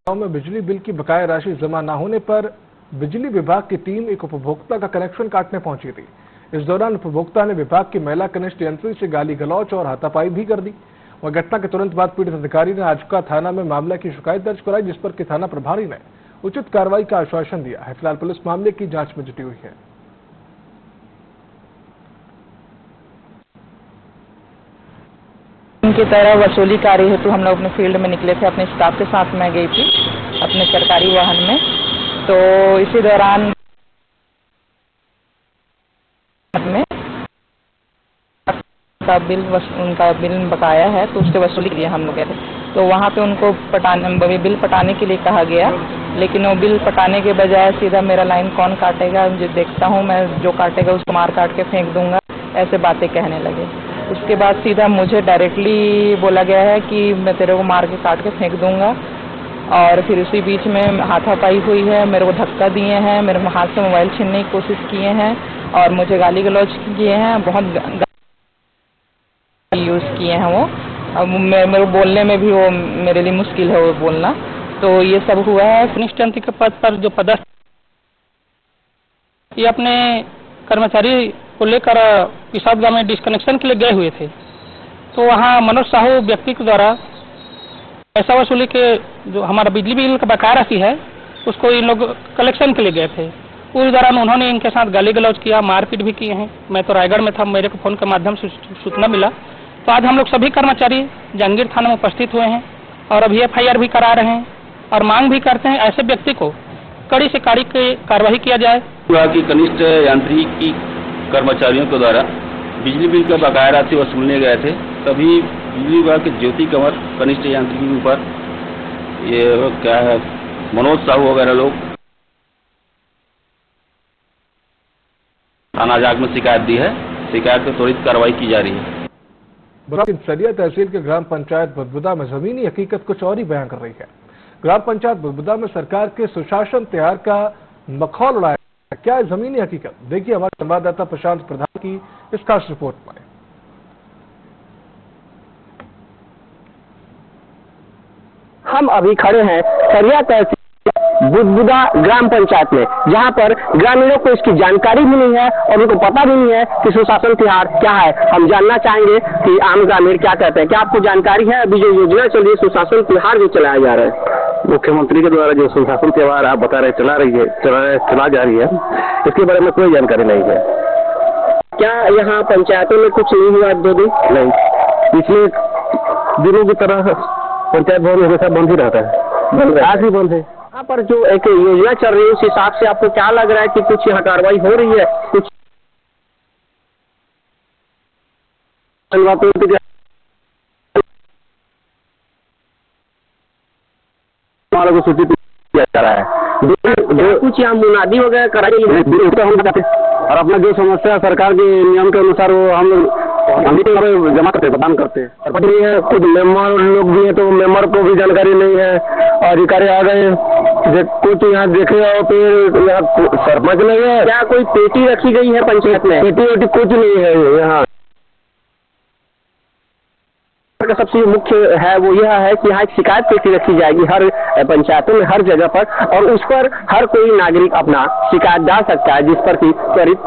में बिजली बिल की बकाया राशि जमा न होने पर बिजली विभाग की टीम एक उपभोक्ता का कनेक्शन काटने पहुंची थी। इस दौरान उपभोक्ता ने विभाग की महिला कनिष्ठ यंत्री से गाली गलौच और हाथापाई भी कर दी। वह घटना के तुरंत बाद पीड़ित अधिकारी ने आजका थाना में मामले की शिकायत दर्ज कराई, जिस पर कि थाना प्रभारी ने उचित कार्रवाई का आश्वासन दिया है। फिलहाल पुलिस मामले की जांच में जुटी हुई है। की तरह वसूली कार्य हेतु हम लोग अपने फील्ड में निकले थे। अपने स्टाफ के साथ मैं गई थी अपने सरकारी वाहन में। तो इसी दौरान में उनका बिल बकाया है, तो उसके वसूली के लिए हम लोग गए थे। तो वहाँ पे उनको बिल पटाने के लिए कहा गया, लेकिन वो बिल पटाने के बजाय सीधा मेरा लाइन कौन काटेगा, जो देखता हूँ मैं, जो काटेगा उसको मार काट के फेंक दूंगा, ऐसे बातें कहने लगे। उसके बाद सीधा मुझे डायरेक्टली बोला गया है कि मैं तेरे को मार के काट के फेंक दूंगा। और फिर उसी बीच में हाथापाई हुई है, मेरे को धक्का दिए हैं, मेरे हाथ से मोबाइल छीनने की कोशिश किए हैं और मुझे गाली गलौज किए हैं, बहुत यूज़ किए हैं वो। अब मेरे बोलने में भी वो मेरे लिए मुश्किल है वो बोलना। तो ये सब हुआ है। कनिष्ठ यंत्री के पद पर जो पदस्थ, ये अपने कर्मचारी को लेकर पिसाब गांव में डिस्कनेक्शन के लिए गए हुए थे। तो वहाँ मनोज साहू व्यक्ति के द्वारा पैसा वसूली के जो हमारा बिजली बिल का बकाया राशि है, उसको इन लोग कलेक्शन के लिए गए थे। उस दौरान उन्होंने इनके साथ गाली गलौज किया, मारपीट भी किए हैं। मैं तो रायगढ़ में था, मेरे को फोन के माध्यम से सूचना मिला। तो आज हम लोग सभी कर्मचारी जहांगीर थाना में उपस्थित हुए हैं और अभी FIR भी करा रहे हैं और मांग भी करते हैं ऐसे व्यक्ति को कड़ी से कड़ी कार्रवाई किया जाए। विभाग की कनिष्ठ यांत्रिक की कर्मचारियों के द्वारा बिजली बिल का बकाया राशि वसूलने गए थे, तभी बिजली विभाग के ज्योति कंवर कनिष्ठ यांत्रिक के ऊपर ये क्या है मनोज साहू वगैरह लोग थाना जाग में शिकायत दी है। शिकायत पर त्वरित कार्रवाई की जा रही है। सरिया तहसील के ग्राम पंचायत बुदबुदा में जमीनी हकीकत कुछ और ही बयां कर रही है। ग्राम पंचायत बुदबुदा में सरकार के सुशासन त्योहार का मखौल उड़ाया। क्या है जमीनी हकीकत, देखिए हमारे संवाददाता प्रशांत प्रधान की इस खास रिपोर्ट में। हम अभी खड़े हैं सरिया तहसील बुदबुदा ग्राम पंचायत में, जहां पर ग्रामीणों को इसकी जानकारी भी नहीं है और उनको पता भी नहीं है कि सुशासन त्योहार क्या है। हम जानना चाहेंगे कि आम ग्रामीण क्या कहते हैं। क्या आपको जानकारी है अभी जो योजना चल रही है, सुशासन त्योहार जो चलाया जा रहा है? मुख्यमंत्री के द्वारा जो सुशासन त्योहार आप बता रहे चला जा रही है, इसके बारे में कोई जानकारी नहीं है। क्या यहाँ पंचायतों में कुछ नहीं हुआ? 2 दिन नहीं, पिछले दिनों की तरह पंचायत भवन हमेशा बंद ही रहता है, आज भी बंद है। यहाँ पर जो एक योजना चल रही है उस हिसाब से आपको क्या लग रहा है कि कुछ यहाँ कार्रवाई हो रही है? कुछ हमारे को सूचित किया जा रहा है। कुछ यहाँ मुनादी वगैरह कराई है और अपना जो समस्या सरकार के नियम के अनुसार वो हम लोग जमा करते प्रदान करते हैं। और खुद मेंबर लोग भी हैं, तो मेंबर को भी जानकारी नहीं है। अधिकारी आ गए कुछ यहाँ देखे और फिर यहाँ सरपंच नहीं है। क्या कोई पेटी रखी गई है पंचायत में? पेटी वेटी कुछ नहीं है यहाँ। सबसे मुख्य है वो यह है कि यहाँ एक शिकायत पेटी रखी जाएगी हर पंचायतों में, हर जगह पर, और उस पर हर कोई नागरिक अपना शिकायत डाल सकता है, जिस पर कि त्वरित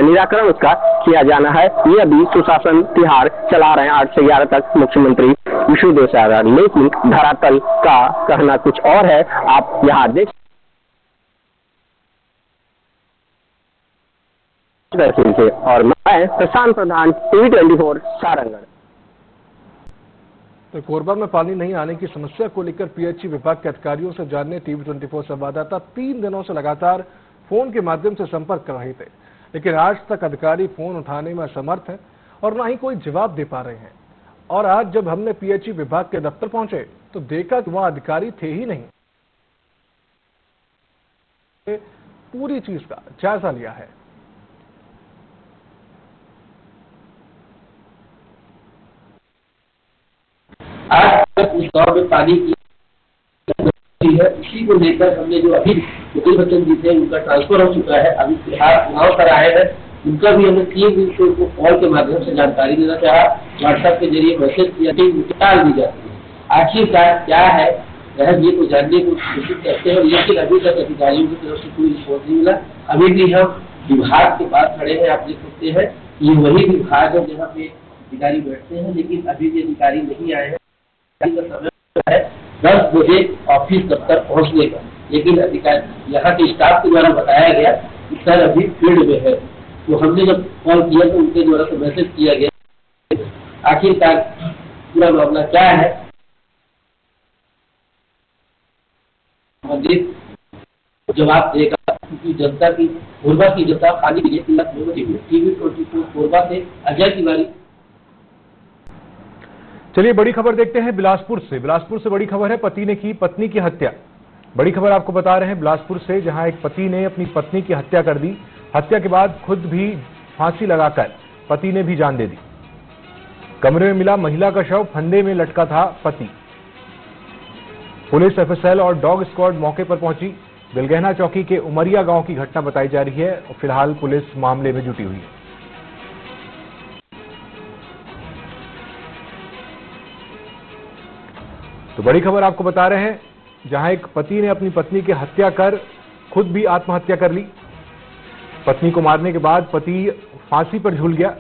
निराकरण उसका किया जाना है। ये अभी सुशासन त्योहार चला रहे हैं 8 से 11 तक मुख्यमंत्री विष्णुदेव साय, लेकिन धरातल का कहना कुछ और है। आप यहाँ देख और मैं प्रशांत प्रधान, TV 24 सारंगढ़। तो कोरबा में पानी नहीं आने की समस्या को लेकर PHE विभाग के अधिकारियों से जानने TV 24 संवाददाता 3 दिनों से लगातार फोन के माध्यम से संपर्क कर रहे थे, लेकिन आज तक अधिकारी फोन उठाने में असमर्थ हैं और ना ही कोई जवाब दे पा रहे हैं। और आज जब हमने PHE विभाग के दफ्तर पहुंचे तो देखा कि वह अधिकारी थे ही नहीं। पूरी चीज का जायजा लिया है। आज तक उस गाँव में पानी की है, इसी को लेकर हमने जो अभी मुकुल बच्चन जी थे उनका ट्रांसफर हो चुका है, अभी फिलहाल चुनाव पर आए हैं, उनका भी हमने 3 दिन से उनको कॉल के माध्यम से जानकारी देना चाहा, व्हाट्सएप के जरिए मैसेज किया कि टाल दी जाती है। आखिरकार क्या है हम ये को जानने को कोशिश करते हैं, लेकिन अभी तक अधिकारियों की तरफ से कोई रिपोर्ट नहीं मिला। अभी भी हम विभाग के पास खड़े हैं, आप देख सकते हैं ये वही विभाग है जहाँ पे अधिकारी बैठते हैं, लेकिन अभी भी अधिकारी नहीं आए हैं। समय है 10 बजे ऑफिस दफ्तर पहुँचने का, लेकिन अधिकारी यहाँ के स्टाफ के द्वारा बताया गया कि सर अभी फील्ड में है। तो हमने जब कॉल किया तो उनके द्वारा तो मैसेज किया गया, आखिरकार पूरा मामला क्या है जवाब देगा, क्योंकि जनता की कोरबा की जनता पानी के लिए टीवी 24 कोरबा से अजय तिवारी। चलिए बड़ी खबर देखते हैं बिलासपुर से बड़ी खबर है, पति ने की पत्नी की हत्या। बड़ी खबर आपको बता रहे हैं बिलासपुर से, जहां एक पति ने अपनी पत्नी की हत्या कर दी। हत्या के बाद खुद भी फांसी लगाकर पति ने भी जान दे दी। कमरे में मिला महिला का शव, फंदे में लटका था पति। पुलिस, एफएसएल और डॉग स्क्वाड मौके पर पहुंची। बिलगहना चौकी के उमरिया गांव की घटना बताई जा रही है और फिलहाल पुलिस मामले में जुटी हुई है। तो बड़ी खबर आपको बता रहे हैं, जहां एक पति ने अपनी पत्नी की हत्या कर खुद भी आत्महत्या कर ली। पत्नी को मारने के बाद पति फांसी पर झूल गया।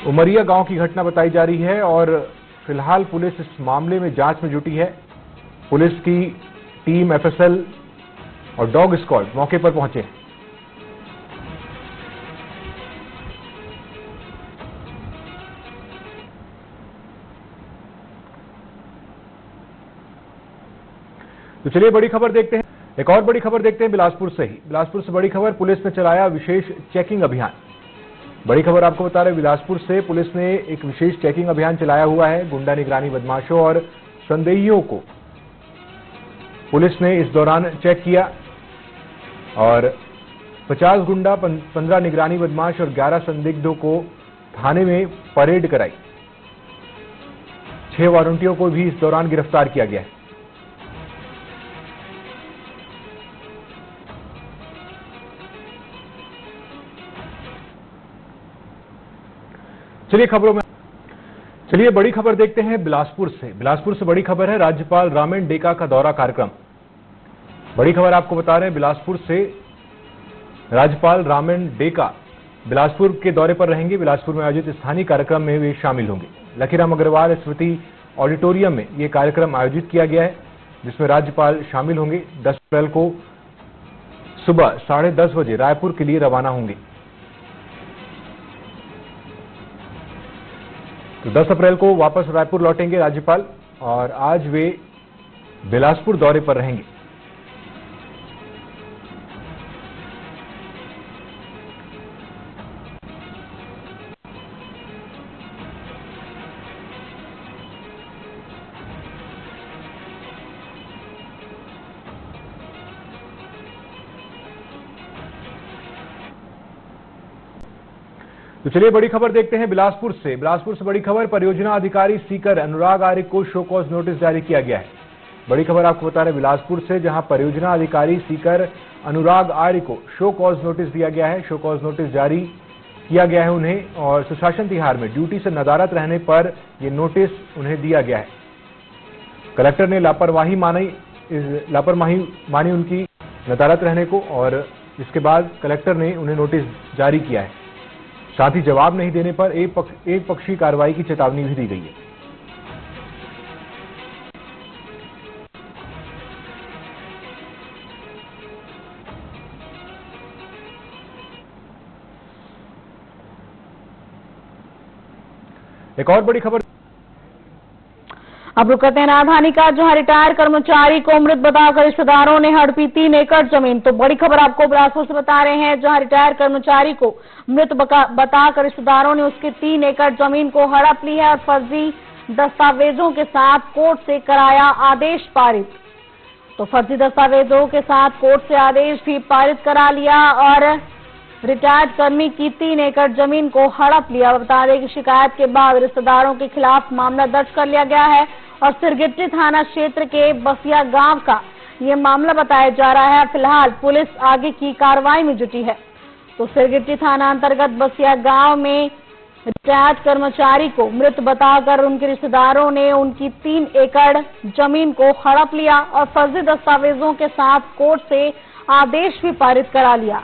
उमरिया गांव की घटना बताई जा रही है और फिलहाल पुलिस इस मामले में जांच में जुटी है। पुलिस की टीम, एफएसएल और डॉग स्क्वाड मौके पर पहुंचे। तो चलिए बड़ी खबर देखते हैं, एक और बड़ी खबर देखते हैं बिलासपुर से ही। बिलासपुर से बड़ी खबर, पुलिस ने चलाया विशेष चेकिंग अभियान। बड़ी खबर आपको बता रहे, बिलासपुर से पुलिस ने एक विशेष चेकिंग अभियान चलाया हुआ है। गुंडा निगरानी बदमाशों और संदेहियों को पुलिस ने इस दौरान चेक किया और 50 गुंडा, 15 निगरानी बदमाश और 11 संदिग्धों को थाने में परेड कराई। 6 वारंटियों को भी इस दौरान गिरफ्तार किया गया है। चलिए बड़ी खबर देखते हैं बिलासपुर से बड़ी खबर है, राज्यपाल रामेन डेका का दौरा कार्यक्रम। बड़ी खबर आपको बता रहे हैं, बिलासपुर से राज्यपाल रामेन डेका बिलासपुर के दौरे पर रहेंगे। बिलासपुर में आयोजित स्थानीय कार्यक्रम में वे शामिल होंगे। लखीराम अग्रवाल स्मृति ऑडिटोरियम में यह कार्यक्रम आयोजित किया गया है, जिसमें राज्यपाल शामिल होंगे। 10 अप्रैल को सुबह 10:30 बजे रायपुर के लिए रवाना होंगे। तो 10 अप्रैल को वापस रायपुर लौटेंगे राज्यपाल और आज वे बिलासपुर दौरे पर रहेंगे। तो चलिए बड़ी खबर देखते हैं बिलासपुर से बड़ी खबर, परियोजना अधिकारी सीकर अनुराग आर्य को शो कॉज नोटिस जारी किया गया है। बड़ी खबर आपको बता रहे बिलासपुर से, जहां परियोजना अधिकारी सीकर अनुराग आर्य को शो कॉज नोटिस दिया गया है। शो कॉज नोटिस जारी किया गया है उन्हें और सुशासन तिहार में ड्यूटी से नदारत रहने पर यह नोटिस उन्हें दिया गया है। कलेक्टर ने लापरवाही मानी उनकी नदारत रहने को और इसके बाद कलेक्टर ने उन्हें नोटिस जारी किया है। साथ ही जवाब नहीं देने पर एक पक्षी कार्रवाई की चेतावनी भी दी गई है। एक और बड़ी खबर अब रुक करते हैं राजधानी का, जहां रिटायर्ड कर्मचारी को मृत बताकर रिश्तेदारों ने हड़पी 3 एकड़ जमीन। तो बड़ी खबर आपको बिलासपुर से बता रहे हैं, जहां रिटायर्ड कर्मचारी को मृत बताकर रिश्तेदारों ने उसके 3 एकड़ जमीन को हड़प ली है और फर्जी दस्तावेजों के साथ कोर्ट से कराया आदेश पारित। तो फर्जी दस्तावेजों के साथ कोर्ट से आदेश भी पारित करा लिया और रिटायर्ड कर्मी की 3 एकड़ जमीन को हड़प लिया। बता दें कि शिकायत के बाद रिश्तेदारों के खिलाफ मामला दर्ज कर लिया गया है और सिरगिट्टी थाना क्षेत्र के बसिया गांव का ये मामला बताया जा रहा है। फिलहाल पुलिस आगे की कार्रवाई में जुटी है। तो सिरगिट्टी थाना अंतर्गत बसिया गांव में रिटायर्ड कर्मचारी को मृत बताकर उनके रिश्तेदारों ने उनकी 3 एकड़ जमीन को हड़प लिया और फर्जी दस्तावेजों के साथ कोर्ट से आदेश भी पारित करा लिया।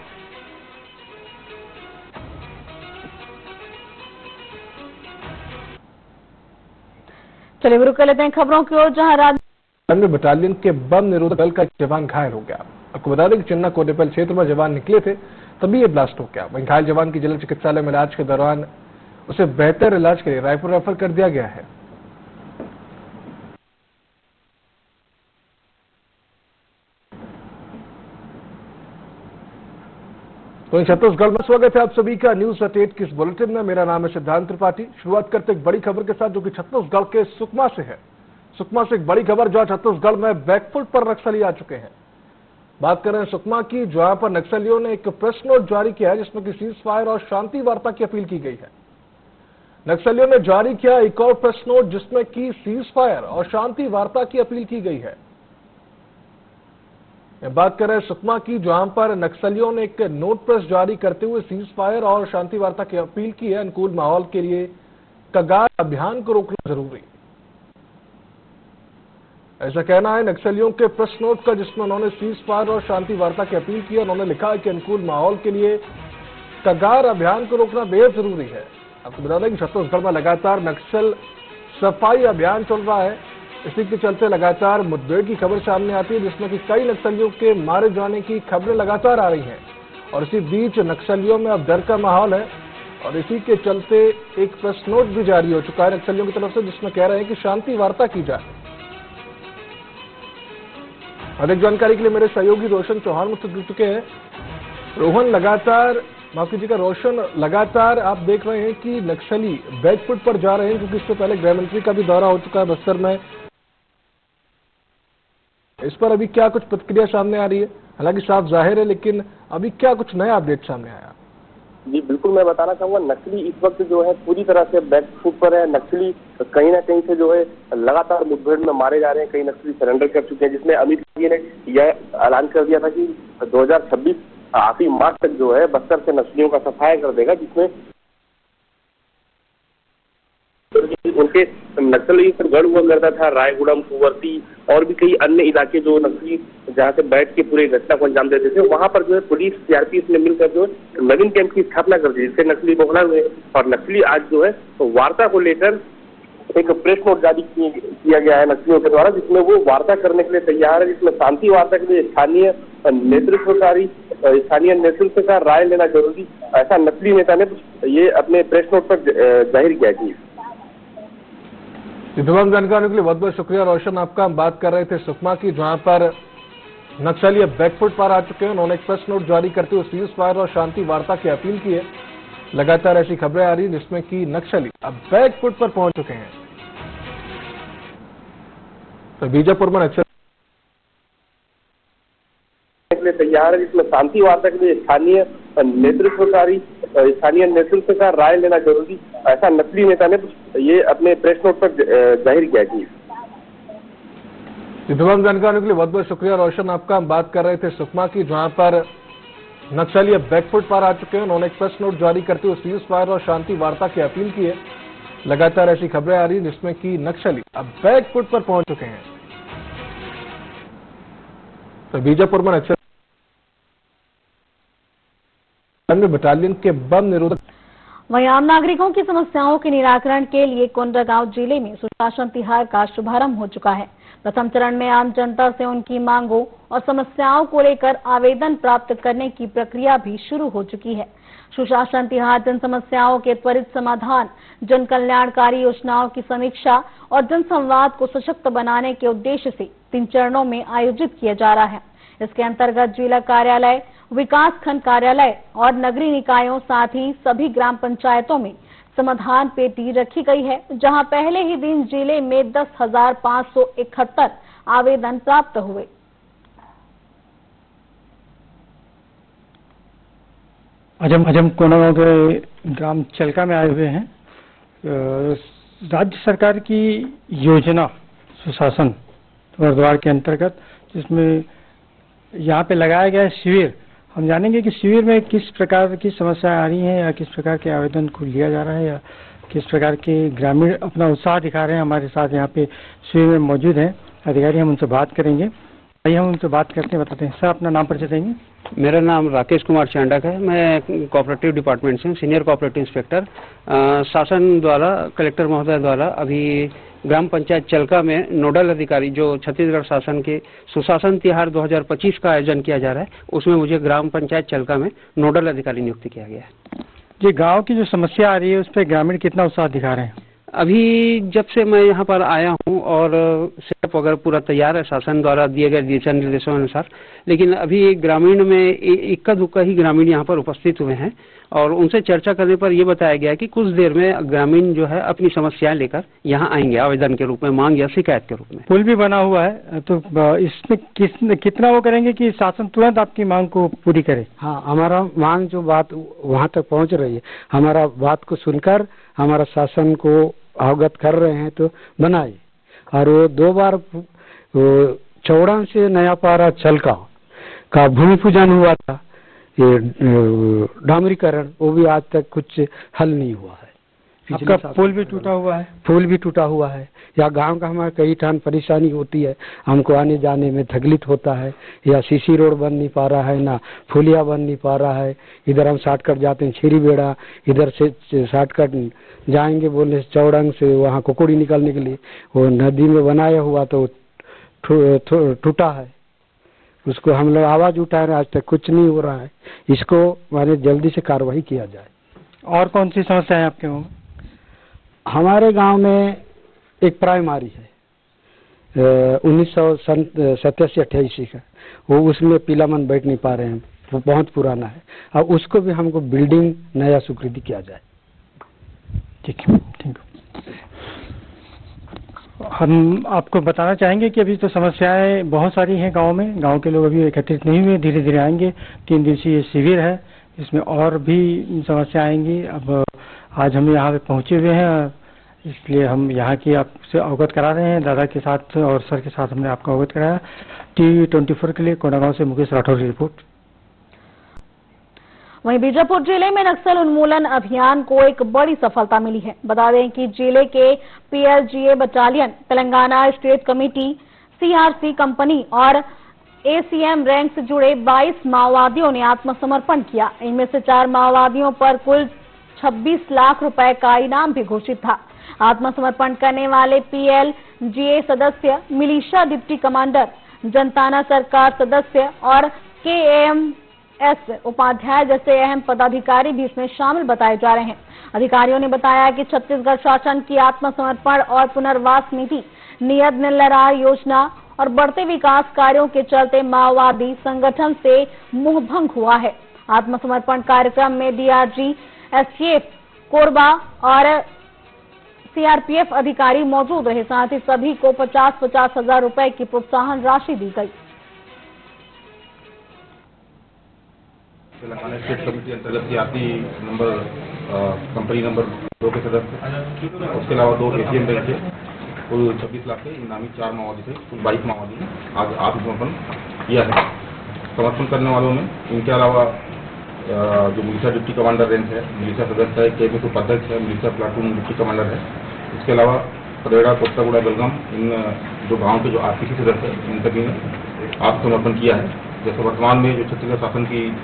चलिए रुक लेते हैं खबरों की ओर, जहां राज्य बटालियन के बम निरोधक दल का जवान घायल हो गया। आपको बता दें कि चिन्ना कोटेपल क्षेत्र में जवान निकले थे, तभी ये ब्लास्ट हो गया। वहीं घायल जवान की जिला चिकित्सालय में इलाज के दौरान उसे बेहतर इलाज के लिए रायपुर रेफर कर दिया गया है। तो छत्तीसगढ़ में स्वागत है आप सभी का न्यूज 8 की इस बुलेटिन में। मेरा नाम है सिद्धांत त्रिपाठी। शुरुआत करते एक बड़ी खबर के साथ, जो कि छत्तीसगढ़ के सुकमा से है। सुकमा से एक बड़ी खबर, जहां छत्तीसगढ़ में बैकफुट पर नक्सली आ चुके हैं। बात कर रहे हैं सुकमा की, जहां पर नक्सलियों ने एक प्रेस नोट जारी किया है, जिसमें कि सीज फायर और शांति वार्ता की अपील की गई है। नक्सलियों ने जारी किया एक और प्रेस नोट, जिसमें कि सीज फायर और शांति वार्ता की अपील की गई है। बात कर रहे हैं सुकमा की, जहां पर नक्सलियों ने एक नोट प्रेस जारी करते हुए सीज फायर और शांति वार्ता की अपील की है। अनुकूल माहौल के लिए कगार अभियान को रोकना जरूरी, ऐसा कहना है नक्सलियों के प्रेस नोट का, जिसमें उन्होंने सीज फायर और शांति वार्ता की अपील की है। उन्होंने लिखा है कि अनुकूल माहौल के लिए कगार अभियान को रोकना बेहद जरूरी है। आपको बता दें कि छत्तीसगढ़ में लगातार नक्सल सफाई अभियान चल रहा है। इसी के चलते लगातार मुठभेड़ की खबर सामने आती है, जिसमें कि कई नक्सलियों के मारे जाने की खबरें लगातार आ रही हैं। और इसी बीच नक्सलियों में अब डर का माहौल है, और इसी के चलते एक प्रेस नोट भी जारी हो चुका है नक्सलियों की तरफ से, जिसमें कह रहे हैं कि शांति वार्ता की जाए। अधिक जानकारी के लिए मेरे सहयोगी रोशन चौहान मुझसे जुड़ चुके हैं। रोहन, लगातार माफ कीजिएगा रोशन, लगातार आप देख रहे हैं कि नक्सली बैकफुट पर जा रहे हैं, क्योंकि इससे पहले गृह मंत्री का भी दौरा हो चुका है बस्तर में। इस पर अभी क्या कुछ प्रतिक्रिया सामने आ रही है? हालांकि साफ जाहिर है, लेकिन अभी क्या कुछ नया अपडेट सामने आया? जी बिल्कुल, मैं बताना चाहूंगा, नक्सली इस वक्त जो है पूरी तरह से बैकफुट पर है। नक्सली कहीं ना कहीं से जो है लगातार मुठभेड़ में मारे जा रहे हैं। कई नक्सली सरेंडर कर चुके हैं, जिसमें अमित शाह ने यह ऐलान कर दिया था कि 2026 आखिरी मार्च तक जो है बस्तर से नक्सलियों का सफाया कर देगा, जिसमें उनके नक्सली पर गढ़ हुआ करता था रायगुड़म, कुंवरती और भी कई अन्य इलाके जो नक्सली जहां से बैठ के पूरे घटना को अंजाम देते थे, वहां पर जो है पुलिस सीआरपीएफ ने मिलकर जो है नवीन कैंप की स्थापना कर दी, जिससे नक्सली बौखला हुए। और नक्सली आज जो है वार्ता को लेकर एक प्रेस नोट जारी किया गया है नक्सलियों के द्वारा, जिसमें वो वार्ता करने के लिए तैयार है। जिसमें शांति वार्ता के लिए स्थानीय नेतृत्व का राय लेना जरूरी, ऐसा नक्सली नेता ने ये अपने प्रेस नोट पर जाहिर किया है। तमाम जानकारी के लिए बहुत बहुत शुक्रिया रोशन आपका। हम बात कर रहे थे सुकमा की, जहां पर नक्सली अब बैकफुट पर आ चुके हैं। उन्होंने एक प्रेस नोट जारी करते हुए सीज फायर और शांति वार्ता की अपील की है। लगातार ऐसी खबरें आ रही हैं, जिसमें कि नक्सली अब बैकफुट पर पहुंच चुके हैं। तो बीजापुर में नक्सल तैयार है, जिसमें शांति वार्ता के लिए स्थानीय नेतृत्व का राय लेना जरूरी, ऐसा नक्सली नेता ने ये अपने प्रेस नोट पर जाहिर किया है। तमाम जानकारी के लिए बहुत बहुत शुक्रिया रोशन आपका। हम बात कर रहे थे सुकमा की, जहां पर नक्सली अब बैकफुट पर आ चुके हैं। उन्होंने एक प्रेस नोट जारी करते हुए सीज फायर और शांति वार्ता की अपील की है। लगातार ऐसी खबरें आ रही हैं, जिसमें कि नक्सली अब बैकफुट पर पहुंच चुके हैं। तो बीजापुर में नक्सल बटालियन के बम निरोधक। वहीं आम नागरिकों की समस्याओं के निराकरण के लिए कोंडागांव जिले में सुशासन तिहार का शुभारंभ हो चुका है। प्रथम चरण में आम जनता से उनकी मांगों और समस्याओं को लेकर आवेदन प्राप्त करने की प्रक्रिया भी शुरू हो चुकी है। सुशासन तिहार जन समस्याओं के त्वरित समाधान, जन कल्याणकारी योजनाओं की समीक्षा और जन संवाद को सशक्त बनाने के उद्देश्य से 3 चरणों में आयोजित किया जा रहा है। इसके अंतर्गत जिला कार्यालय, विकास खंड कार्यालय और नगरीय निकायों, साथ ही सभी ग्राम पंचायतों में समाधान पेटी रखी गई है, जहां पहले ही दिन जिले में 10,571 आवेदन प्राप्त हुए। आज हम कोंडागांव के ग्राम चलका में आए हुए हैं। राज्य सरकार की योजना सुशासन द्वार के अंतर्गत, जिसमें यहाँ पे लगाया गया शिविर हम जानेंगे कि शिविर में किस प्रकार की समस्याएं आ रही हैं या किस प्रकार के आवेदन को लिया जा रहा है या किस प्रकार के ग्रामीण अपना उत्साह दिखा रहे हैं। हमारे साथ यहाँ पे शिविर में मौजूद हैं अधिकारी, हम उनसे बात करेंगे। आइए हम उनसे बात करते हैं, बताते हैं। सर, अपना नाम परिचय देंगे? मेरा नाम राकेश कुमार चांडक है। मैं कोऑपरेटिव डिपार्टमेंट से सीनियर कोऑपरेटिव इंस्पेक्टर। शासन द्वारा, कलेक्टर महोदय द्वारा अभी ग्राम पंचायत चलका में नोडल अधिकारी जो छत्तीसगढ़ शासन के सुशासन तिहार 2025 का आयोजन किया जा रहा है, उसमें मुझे ग्राम पंचायत चलका में नोडल अधिकारी नियुक्त किया गया है। जी, गांव की जो समस्या आ रही है उस पर ग्रामीण कितना उत्साह दिखा रहे हैं? अभी जब से मैं यहाँ पर आया हूँ और सेटअप वगैरह पूरा तैयार है शासन द्वारा दिए गए दिशा निर्देशों अनुसार, लेकिन अभी ग्रामीण में इक्का दुक्का ही ग्रामीण यहाँ पर उपस्थित हुए हैं और उनसे चर्चा करने पर यह बताया गया कि कुछ देर में ग्रामीण जो है अपनी समस्याएं लेकर यहाँ आएंगे आवेदन के रूप में, मांग या शिकायत के रूप में। पुल भी बना हुआ है, तो इसमें कितना वो करेंगे कि शासन तुरंत आपकी मांग को पूरी करे? हाँ, हमारा मांग जो बात वहाँ तक पहुँच रही है, हमारा बात को सुनकर हमारा शासन को अवगत कर रहे हैं तो बनाए। और वो 2 बार चौड़ा से नया पारा चलका का भूमि पूजन हुआ था, ये डामरीकरण, वो भी आज तक कुछ हल नहीं हुआ है। आपका पुल भी टूटा हुआ है? पुल भी टूटा हुआ है। या गांव का हमारा कई ठान परेशानी होती है, हमको आने जाने में तकलीफ होता है। या सीसी रोड बन नहीं पा रहा है, ना फुलिया बन नहीं पा रहा है। इधर हम शॉर्टकट जाते हैं छेरी बेड़ा, इधर से शॉर्टकट जाएंगे बोलने से चौड़ंग से वहाँ कुकुड़ी निकालने के लिए, वो नदी में बनाया हुआ तो टूटा है। उसको हम लोग आवाज उठा रहे हैं, आज तक कुछ नहीं हो रहा है। इसको माने जल्दी से कार्रवाई किया जाए। और कौन सी समस्या है आपके गाँव में? हमारे गांव में एक प्राइमरी है 1987-88 का, वो उसमें पिलामन बैठ नहीं पा रहे हैं, वो बहुत पुराना है। अब उसको भी हमको बिल्डिंग नया स्वीकृति किया जाए। ठीक है, ठीक है। हम आपको बताना चाहेंगे कि अभी तो समस्याएं बहुत सारी हैं गांव में। गांव के लोग अभी एकत्रित नहीं हुए, धीरे धीरे आएंगे। 3 दिवसीय शिविर है, इसमें और भी समस्या आएंगी। अब आज हम यहाँ पे पहुँचे हुए हैं, इसलिए हम यहाँ की आपसे अवगत करा रहे हैं। दादा के साथ और सर के साथ हमने आपको अवगत कराया। TV 24 के लिए कोंडागांव से मुकेश राठौर की रिपोर्ट। वहीं बीजापुर जिले में नक्सल उन्मूलन अभियान को एक बड़ी सफलता मिली है। बता दें कि जिले के PLGA battalion, Telangana state committee, CRC company और ACM रैंक से जुड़े 22 माओवादियों ने आत्मसमर्पण किया। इनमें से 4 माओवादियों पर कुल 26 लाख रुपए का इनाम भी घोषित था। आत्मसमर्पण करने वाले PLGA सदस्य, मिलिशिया डिप्टी कमांडर, जनताना सरकार सदस्य और KAMS उपाध्याय जैसे अहम पदाधिकारी भी इसमें शामिल बताए जा रहे हैं। अधिकारियों ने बताया कि छत्तीसगढ़ शासन की आत्मसमर्पण और पुनर्वास नीति, नियत निलरार योजना और बढ़ते विकास कार्यों के चलते माओवादी संगठन से मोहभंग हुआ है। आत्मसमर्पण कार्यक्रम में DRG, STF, कोरबा और CRPF अधिकारी मौजूद रहे। साथ ही सभी को 50-50 हजार रुपए की प्रोत्साहन राशि दी गई। तेलंगाना स्टेट कमेटी अंतर्गत CRP नंबर कंपनी नंबर 2 के सदस्य, उसके अलावा 2 ACM रैंक थे, कुल 26 लाख के इनामी 4 माओवादी थे, कुल 22 माओवादी ने आज आत्मसमर्पण किया है। समर्पण करने वालों में इनके अलावा जो मिलिशिया डिप्टी कमांडर रैंक है, मिलिशिया सदस्य है, KMS उपाध्यक्ष है, मिलिशिया प्लाटून डिप्टी कमांडर है। इसके अलावा परेड़ा, कोत्तागुड़ा, बेलगाम, इन जो गाँव के जो RPC सदस्य है, इन सभी ने आत्मसमर्पण किया है। जैसे वर्तमान में जो छत्तीसगढ़ शासन की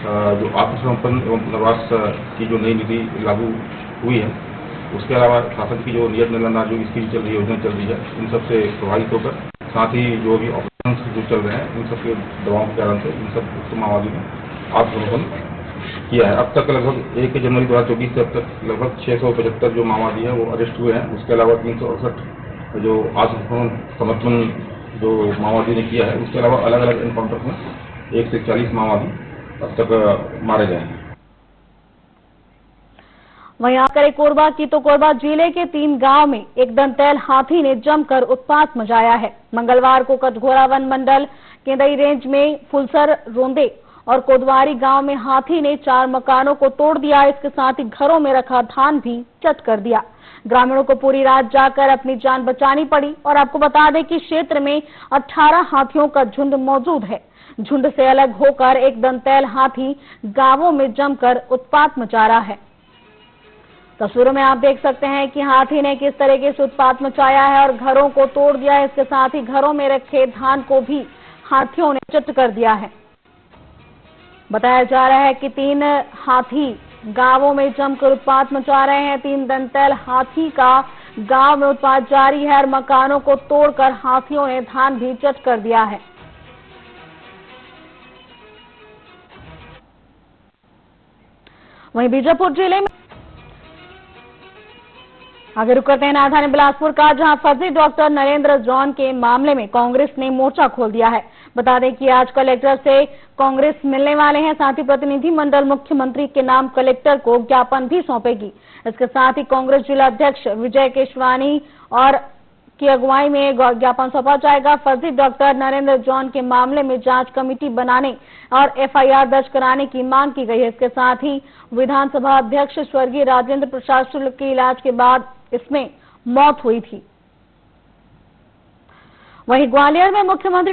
जो आत्मसमर्पण एवं पुनर्वास की जो नई नीति लागू हुई है, उसके अलावा शासन की जो नियत निलंबन जो स्कीम चल रही है, योजना चल रही है, इन सब से प्रभावित होकर, साथ ही जो भी ऑपरेशन जो चल रहे हैं, इन सब के दबाव के कारण से इन सब माओवादी ने आत्मसमर्पण किया है। अब तक लगभग 1 जनवरी 2024 से अब तक लगभग 675 जो माओवादी हैं वो अरेस्ट हुए हैं। उसके अलावा 368 जो आत्मसमर्पण जो माओवादी ने किया है, उसके अलावा अलग अलग एनकाउंटर में 1 से 40 माओवादी अब तक मारे गए हैं। वहीं आकर कोरबा की तो कोरबा जिले के 3 गांव में एक दंतैल हाथी ने जमकर उत्पात मचाया है। मंगलवार को कटघोरा वन मंडल केंदई रेंज में फुलसर, रोंदे और कोदवारी गांव में हाथी ने 4 मकानों को तोड़ दिया। इसके साथ ही घरों में रखा धान भी चट कर दिया। ग्रामीणों को पूरी रात जाकर अपनी जान बचानी पड़ी। और आपको बता दें कि क्षेत्र में 18 हाथियों का झुंड मौजूद है। झुंड से अलग होकर एक दंतैल हाथी गांवों में जमकर उत्पात मचा रहा है। तस्वीरों में आप देख सकते हैं कि हाथी ने किस तरीके से उत्पात मचाया है और घरों को तोड़ दिया है। इसके साथ ही घरों में रखे धान को भी हाथियों ने चट कर दिया है। बताया जा रहा है कि 3 हाथी गांवों में जमकर उत्पात मचा रहे हैं। 3 दंतैल हाथी का गांव में उत्पात जारी है और मकानों को तोड़कर हाथियों ने धान भी चट कर दिया है। वहीं बीजापुर जिले में आगे रुक करते हैं राजधानी बिलासपुर का, जहां फर्जी डॉक्टर नरेंद्र जॉन के मामले में कांग्रेस ने मोर्चा खोल दिया है। बता दें कि आज कलेक्टर से कांग्रेस मिलने वाले हैं। साथ ही प्रतिनिधि मंडल मुख्यमंत्री के नाम कलेक्टर को ज्ञापन भी सौंपेगी। इसके साथ ही कांग्रेस जिला अध्यक्ष विजय केशवानी और की अगुवाई में ज्ञापन सौंपा जाएगा। फर्जी डॉक्टर नरेंद्र जॉन के मामले में जांच कमेटी बनाने और एफआईआर दर्ज कराने की मांग की गई है। इसके साथ ही विधानसभा अध्यक्ष स्वर्गीय राजेंद्र प्रसाद शुक्ल के इलाज के बाद इसमें मौत हुई थी। वहीं ग्वालियर में मुख्यमंत्री